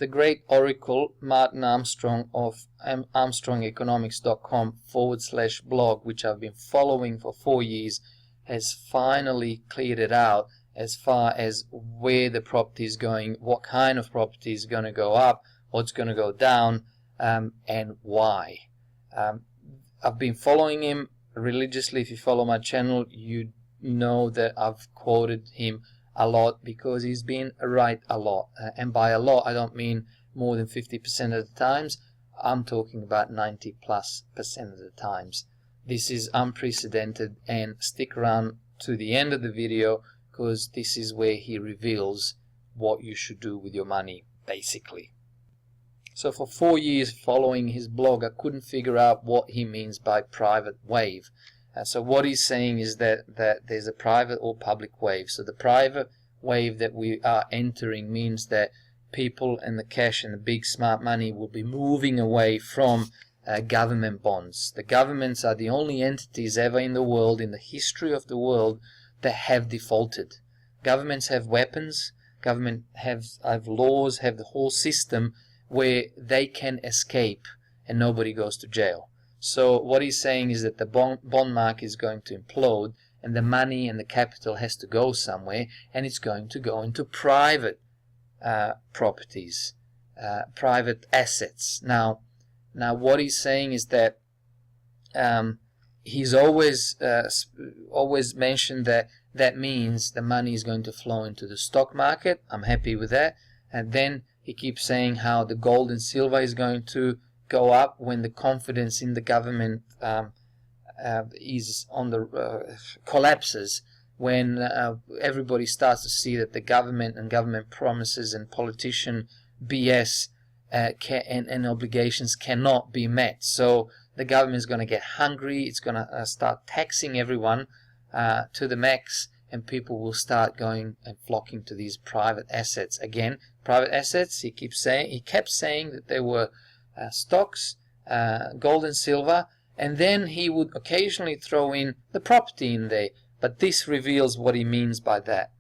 the great oracle Martin Armstrong of armstrongeconomics.com/blog, which I've been following for 4 years, has finally cleared it out as far as where the property is going, what kind of property is going to go up, what's going to go down, and why. I've been following him religiously. If you follow my channel, you know that I've quoted him a lot because he's been right a lot. And by a lot, I don't mean more than 50% of the times. I'm talking about 90+% of the times. This is unprecedented, and stick around to the end of the video because this is where he reveals what you should do with your money, basically. So for 4 years following his blog, I couldn't figure out what he means by private wave. So what he's saying is that there's a private or public wave. So the private wave that we are entering means that people and the cash and the big smart money will be moving away from government bonds. The governments are the only entities ever in the world, in the history of the world, that have defaulted. Governments have weapons, government have laws, have the whole system where they can escape and nobody goes to jail. So what he's saying is that the bond market is going to implode, and the money and the capital has to go somewhere, and it's going to go into private properties, private assets. Now what he's saying is that he's always mentioned that means the money is going to flow into the stock market. I'm happy with that. And then he keeps saying how the gold and silver is going to go up when the confidence in the government is on the collapses, when everybody starts to see that the government and government promises and politician BS and obligations cannot be met. So the government is going to get hungry, it's going to start taxing everyone to the max, and people will start going and flocking to these private assets. Again, private assets, he kept saying that they were stocks, gold and silver, and then he would occasionally throw in the property in there, but this reveals what he means by that.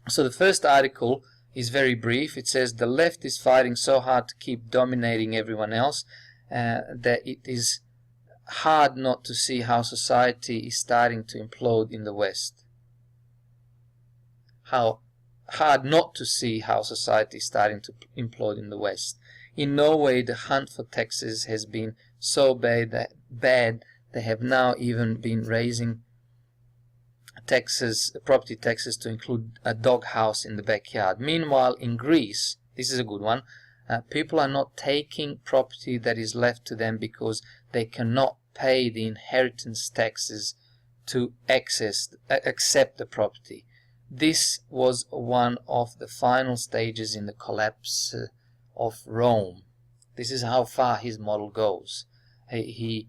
So the first article is very brief. It says the left is fighting so hard to keep dominating everyone else that it is hard not to see how society is starting to implode in the West. How hard not to see how society is starting to implode in the West. In Norway, the hunt for taxes has been so bad that they have now even been raising taxes, property taxes, to include a dog house in the backyard. Meanwhile, in Greece, this is a good one, people are not taking property that is left to them because they cannot pay the inheritance taxes to accept the property. This was one of the final stages in the collapse of Rome. This is how far his model goes. He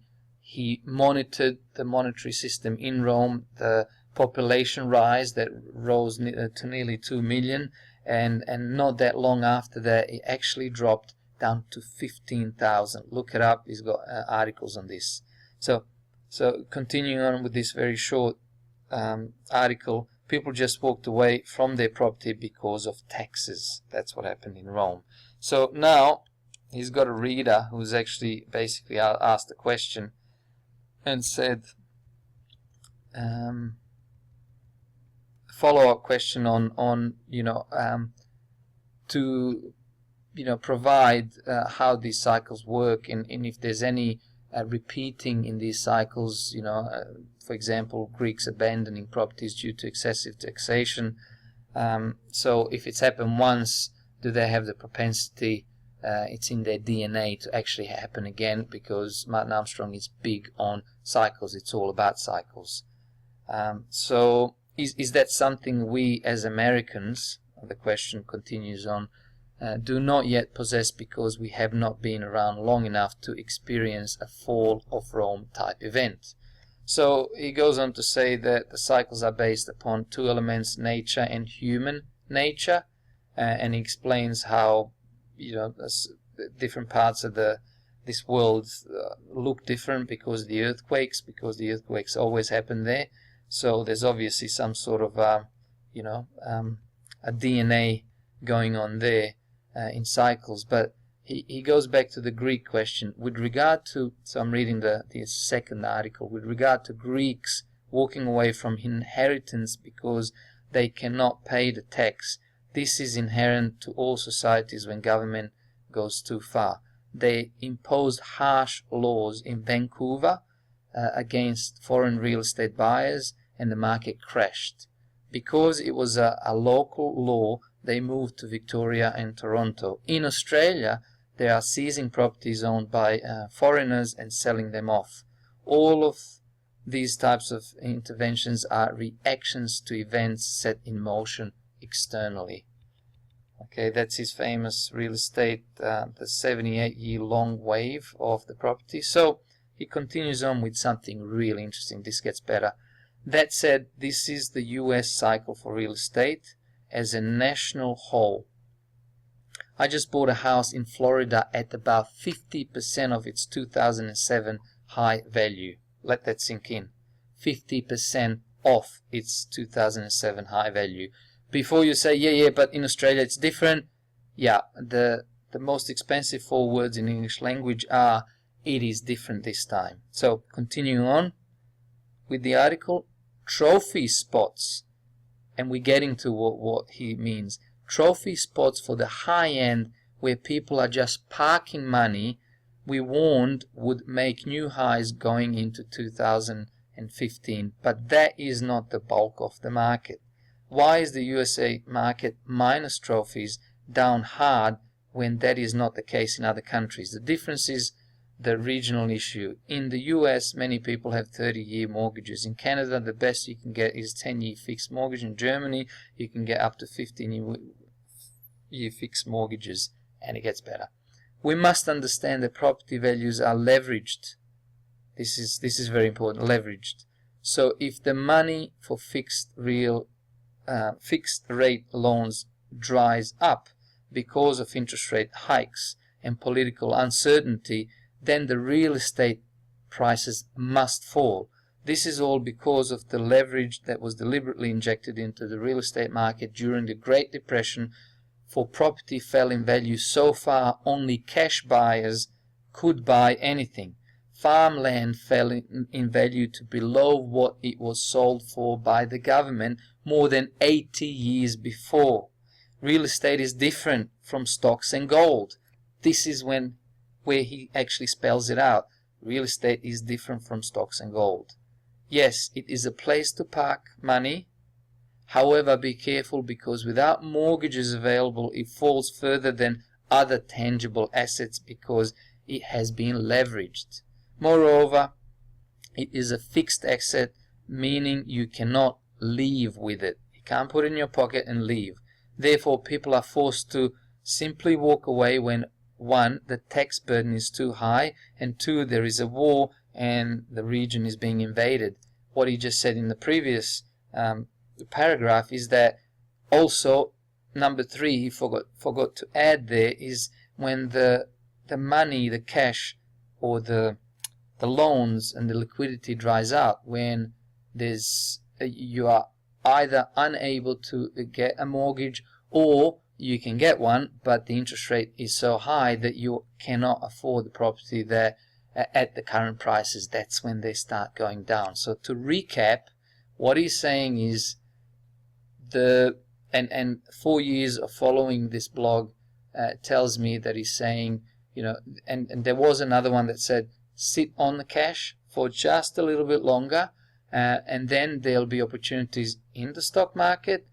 monitored the monetary system in Rome, the population rise that rose to nearly 2 million, and not that long after that it actually dropped down to 15,000. Look it up, he's got articles on this. So continuing on with this very short article, people just walked away from their property because of taxes. That's what happened in Rome. So now he's got a reader who's actually basically asked a question and said, follow-up question on to provide how these cycles work, and if there's any repeating in these cycles, for example, Greeks abandoning properties due to excessive taxation. So if it's happened once, do they have the propensity, it's in their DNA, to actually happen again? Because Martin Armstrong is big on cycles. It's all about cycles. So is that something we as Americans, the question continues on, do not yet possess because we have not been around long enough to experience a fall of Rome type event? So he goes on to say that the cycles are based upon two elements, nature and human nature, and he explains how different parts of this world look different because of the earthquakes always happen there. So there's obviously some sort of a DNA going on there. in cycles. But he goes back to the Greek question with regard to, so I'm reading the second article, with regard to Greeks walking away from inheritance because they cannot pay the tax. This is inherent to all societies when government goes too far. They imposed harsh laws in Vancouver against foreign real estate buyers, and the market crashed. Because it was a local law, they moved to Victoria and Toronto. In Australia, they are seizing properties owned by foreigners and selling them off. All of these types of interventions are reactions to events set in motion externally. Okay, that's his famous real estate, the 78-year long wave of the property. So he continues on with something really interesting. This gets better. That said, this is the US cycle for real estate as a national whole. I just bought a house in Florida at about 50% of its 2007 high value. Let that sink in. 50% off its 2007 high value. Before you say, yeah, but in Australia it's different. Yeah, the most expensive 4 words in English language are, it is different this time. So, continuing on with the article, trophy spots. And we're getting to what he means. Trophy spots for the high end where people are just parking money, we warned would make new highs going into 2015. But that is not the bulk of the market. Why is the USA market minus trophies down hard when that is not the case in other countries? The difference is the regional issue. In the US, many people have 30-year mortgages. In Canada, the best you can get is 10-year fixed mortgage. In Germany, you can get up to 15-year fixed mortgages, and it gets better. We must understand that property values are leveraged. This is very important, leveraged. So if the money for fixed rate loans dries up because of interest rate hikes and political uncertainty, then the real estate prices must fall. This is all because of the leverage that was deliberately injected into the real estate market during the Great Depression. For property fell in value so far only cash buyers could buy anything. Farmland fell in value to below what it was sold for by the government more than 80 years before. Real estate is different from stocks and gold. This is where he actually spells it out. Real estate is different from stocks and gold. Yes, it is a place to park money. However, be careful, because without mortgages available, it falls further than other tangible assets because it has been leveraged. Moreover, it is a fixed asset, meaning you cannot leave with it. You can't put it in your pocket and leave. Therefore, people are forced to simply walk away when 1, the tax burden is too high, and 2, there is a war and the region is being invaded. What he just said in the previous paragraph is that also, number 3, he forgot to add there, is when the money, the cash, or the loans and the liquidity dries out, when you are either unable to get a mortgage, or you can get one, but the interest rate is so high that you cannot afford the property there at the current prices. That's when they start going down. So to recap, what he's saying is and 4 years of following this blog tells me that he's saying, and there was another one that said, sit on the cash for just a little bit longer, and then there'll be opportunities in the stock market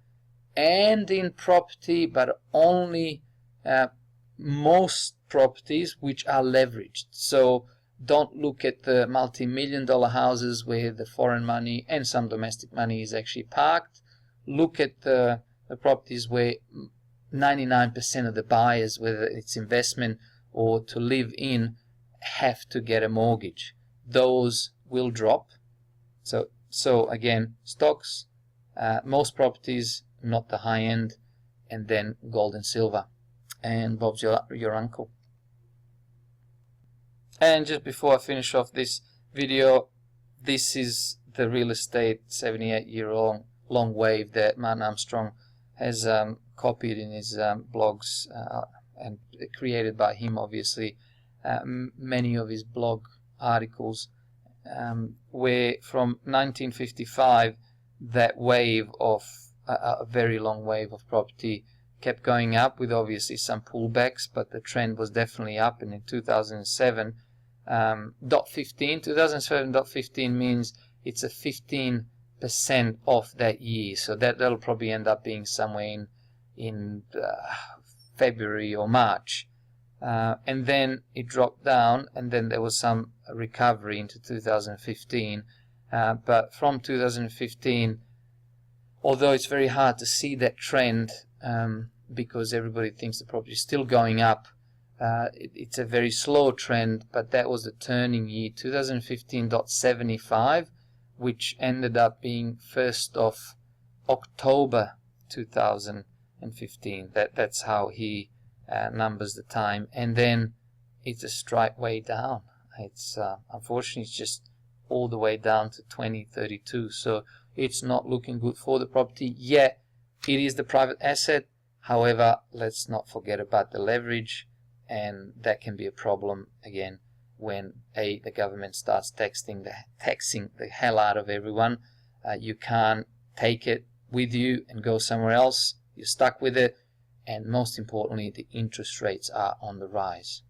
and in property, but only most properties which are leveraged. So don't look at the multi-million-dollar houses where the foreign money and some domestic money is actually parked. Look at the properties where 99% of the buyers, whether it's investment or to live in, have to get a mortgage. Those will drop. So again, stocks, most properties, not the high end, and then gold and silver. And Bob's your uncle. And just before I finish off this video, this is the real estate 78-year-long long wave that Martin Armstrong has copied in his blogs. and created by him, obviously, many of his blog articles, where from 1955 that wave of a very long wave of property kept going up, with obviously some pullbacks, but the trend was definitely up. And in 2007, dot 15 means it's a 15% off that year, so that'll probably end up being somewhere in February or March, and then it dropped down, and then there was some recovery into 2015, but from 2015, although it's very hard to see that trend, because everybody thinks the property is still going up, it's a very slow trend, but that was the turning year, 2015.75, which ended up being 1st of October 2015. That's how he numbers the time, and then it's a straight way down. It's unfortunately it's just all the way down to 2032, so it's not looking good for the property yet. It is the private asset, however, let's not forget about the leverage, and that can be a problem again when the government starts taxing the hell out of everyone. You can't take it with you and go somewhere else. You're stuck with it, and most importantly, the interest rates are on the rise.